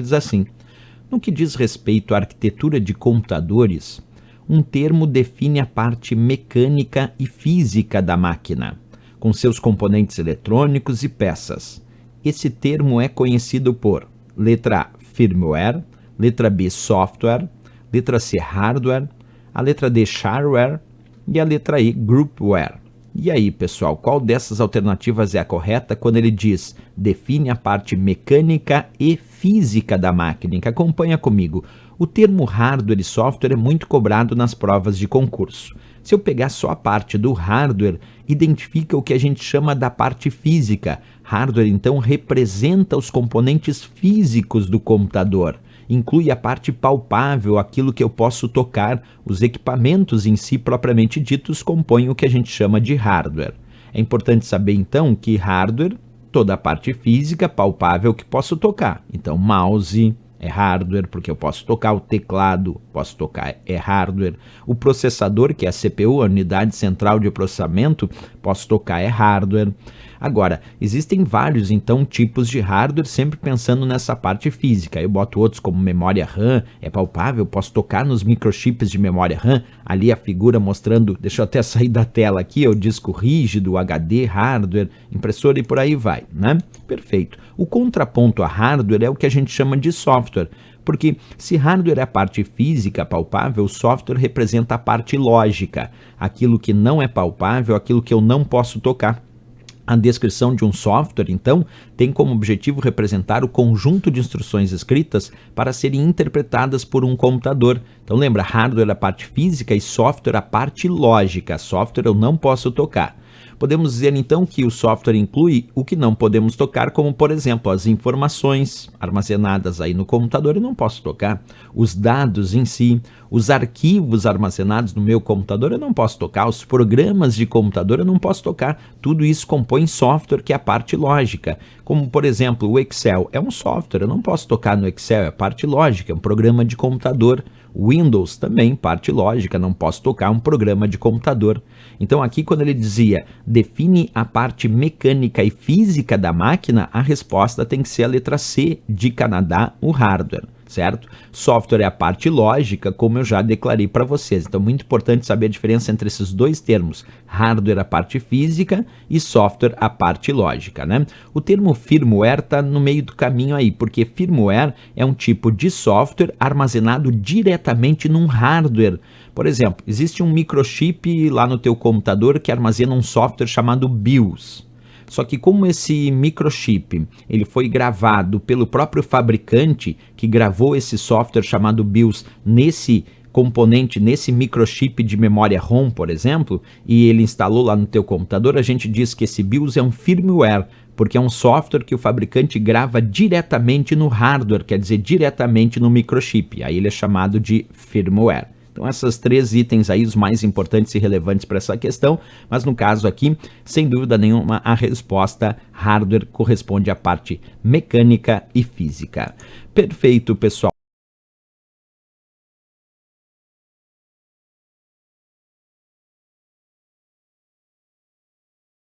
Diz assim: no que diz respeito à arquitetura de computadores, um termo define a parte mecânica e física da máquina, com seus componentes eletrônicos e peças. Esse termo é conhecido por letra A, firmware, letra B, software, letra C, hardware, a letra D, shareware e a letra E, groupware. E aí, pessoal, qual dessas alternativas é a correta quando ele diz define a parte mecânica e física da máquina? Que acompanha comigo. O termo hardware e software é muito cobrado nas provas de concurso. Se eu pegar só a parte do hardware, identifica o que a gente chama da parte física. Hardware, então, representa os componentes físicos do computador. Inclui a parte palpável, aquilo que eu posso tocar. Os equipamentos em si, propriamente ditos, compõem o que a gente chama de hardware. É importante saber, então, que hardware, toda a parte física, palpável, que posso tocar. Então, mouse é hardware, porque eu posso tocar. O teclado, posso tocar, é hardware. O processador, que é a CPU, a unidade central de processamento, posso tocar, é hardware. Agora, existem vários, então, tipos de hardware, sempre pensando nessa parte física. Eu boto outros como memória RAM, é palpável, posso tocar nos microchips de memória RAM. Ali a figura mostrando, deixa eu até sair da tela aqui, o disco rígido, HD, hardware, impressora e por aí vai, né? Perfeito. O contraponto a hardware é o que a gente chama de software. Porque se hardware é a parte física palpável, o software representa a parte lógica. Aquilo que não é palpável, aquilo que eu não posso tocar. A descrição de um software, então, tem como objetivo representar o conjunto de instruções escritas para serem interpretadas por um computador. Então lembra, hardware é a parte física e software a parte lógica. Software eu não posso tocar. Podemos dizer então que o software inclui o que não podemos tocar, como por exemplo as informações armazenadas aí no computador eu não posso tocar, os dados em si, os arquivos armazenados no meu computador eu não posso tocar, os programas de computador eu não posso tocar. Tudo isso compõe software, que é a parte lógica, como por exemplo o Excel é um software, eu não posso tocar no Excel, é a parte lógica, é um programa de computador. Windows também, parte lógica, não posso tocar um programa de computador. Então aqui quando ele dizia define a parte mecânica e física da máquina, a resposta tem que ser a letra C de Canadá, o hardware, certo? Software é a parte lógica, como eu já declarei para vocês. Então muito importante saber a diferença entre esses dois termos, hardware a parte física e software a parte lógica, né? O termo firmware está no meio do caminho aí, porque firmware é um tipo de software armazenado diretamente num hardware. Por exemplo, existe um microchip lá no teu computador que armazena um software chamado BIOS. Só que como esse microchip ele foi gravado pelo próprio fabricante que gravou esse software chamado BIOS nesse componente, nesse microchip de memória ROM, por exemplo, e ele instalou lá no teu computador, a gente diz que esse BIOS é um firmware, porque é um software que o fabricante grava diretamente no hardware, quer dizer, diretamente no microchip. Aí ele é chamado de firmware. Então esses três itens aí, os mais importantes e relevantes para essa questão, mas no caso aqui, sem dúvida nenhuma, a resposta hardware corresponde à parte mecânica e física. Perfeito, pessoal.